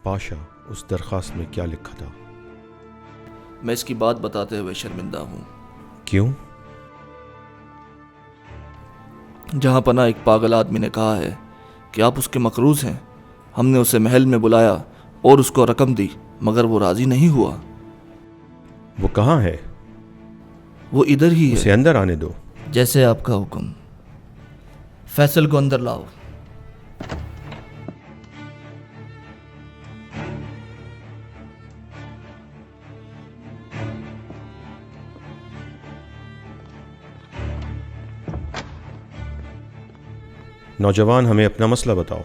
پاشا، اس درخواست میں کیا لکھا تھا؟ میں اس کی بات بتاتے ہوئے شرمندہ ہوں۔ کیوں؟ جہاں پناہ ایک پاگل آدمی نے کہا ہے کہ آپ اس کے مقروض ہیں۔ ہم نے اسے محل میں بلایا اور اس کو رقم دی، مگر وہ راضی نہیں ہوا۔ وہ کہاں ہے؟ وہ ادھر ہی ہے۔ اسے اندر آنے دو۔ جیسے آپ کا حکم۔ فیصل کو اندر لاؤ۔ نوجوان، ہمیں اپنا مسئلہ بتاؤ۔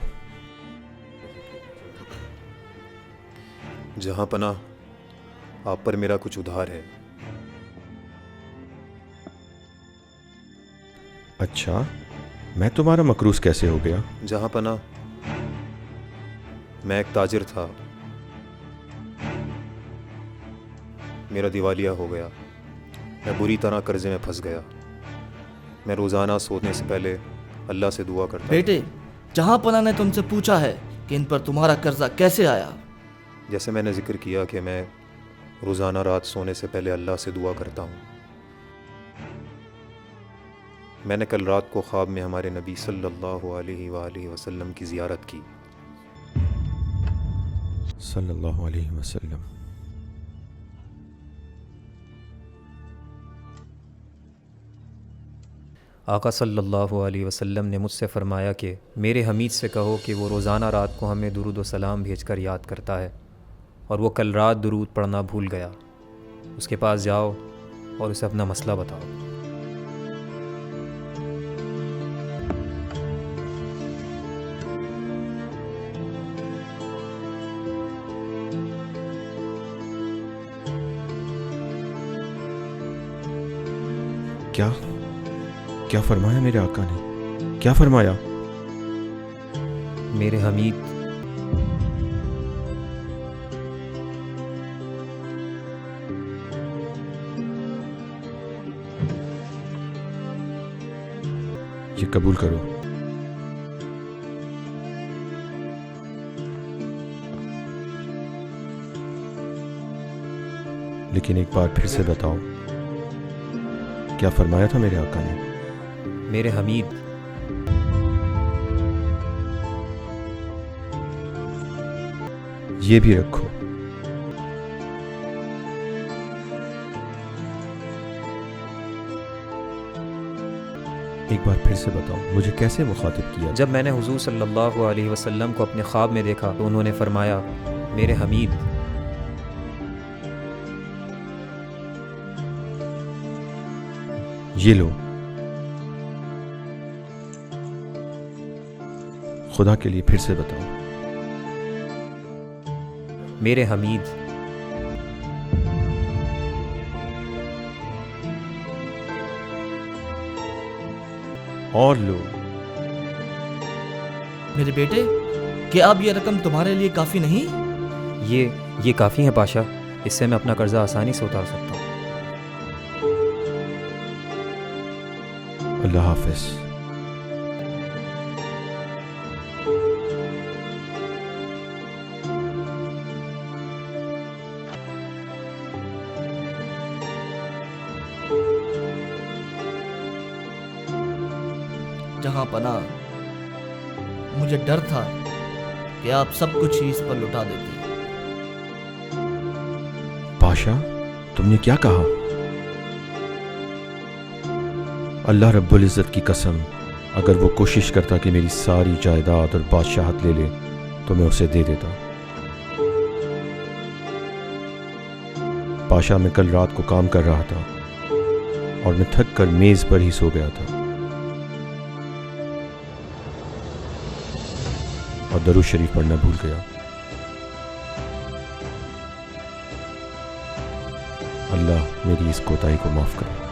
جہاں پناہ، آپ پر میرا کچھ ادھار ہے۔ اچھا، میں تمہارا مقروض کیسے ہو گیا؟ جہاں پناہ، میں ایک تاجر تھا، میرا دیوالیہ ہو گیا، میں بری طرح قرضے میں پھنس گیا۔ میں روزانہ سونے سے پہلے اللہ سے دعا کرتا ہوں۔ بیٹے، جہاں پناہ نے تم سے پوچھا ہے کہ ان پر تمہارا قرضہ کیسے آیا۔ جیسے میں نے ذکر کیا کہ میں روزانہ رات سونے سے پہلے اللہ سے دعا کرتا ہوں۔ میں نے کل رات کو خواب میں ہمارے نبی صلی اللہ علیہ وآلہ وسلم کی زیارت کی۔ صلی اللہ علیہ وسلم۔ آقا صلی اللہ علیہ وسلم نے مجھ سے فرمایا کہ میرے حمید سے کہو کہ وہ روزانہ رات کو ہمیں درود و سلام بھیج کر یاد کرتا ہے، اور وہ کل رات درود پڑھنا بھول گیا۔ اس کے پاس جاؤ اور اسے اپنا مسئلہ بتاؤ۔ کیا فرمایا میرے آقا نے؟ کیا فرمایا؟ میرے حمید، یہ قبول کرو۔ لیکن ایک بار پھر سے بتاؤ، کیا فرمایا تھا میرے آقا نے؟ میرے حمید، یہ بھی رکھو۔ ایک بار پھر سے بتاؤ، مجھے کیسے مخاطب کیا؟ جب میں نے حضور صلی اللہ علیہ وسلم کو اپنے خواب میں دیکھا تو انہوں نے فرمایا، میرے حمید، یہ لو، خدا کے لیے پھر سے بتاؤ۔ میرے حمید، اور لو۔ میرے بیٹے، کیا اب یہ رقم تمہارے لیے کافی نہیں؟ یہ کافی ہے پاشا، اس سے میں اپنا قرضہ آسانی سے اتار سکتا ہوں۔ اللہ حافظ۔ جہاں پناہ، مجھے ڈر تھا کہ آپ سب کچھ ہی اس پر لٹا دیتے۔ پاشا، تم نے کیا کہا؟ اللہ رب العزت کی قسم، اگر وہ کوشش کرتا کہ میری ساری جائیداد اور بادشاہت لے لے تو میں اسے دے دیتا۔ پاشا، میں کل رات کو کام کر رہا تھا اور میں تھک کر میز پر ہی سو گیا تھا اور درود شریف پڑھنا بھول گیا۔ اللہ میری اس کوتاہی کو معاف کرے۔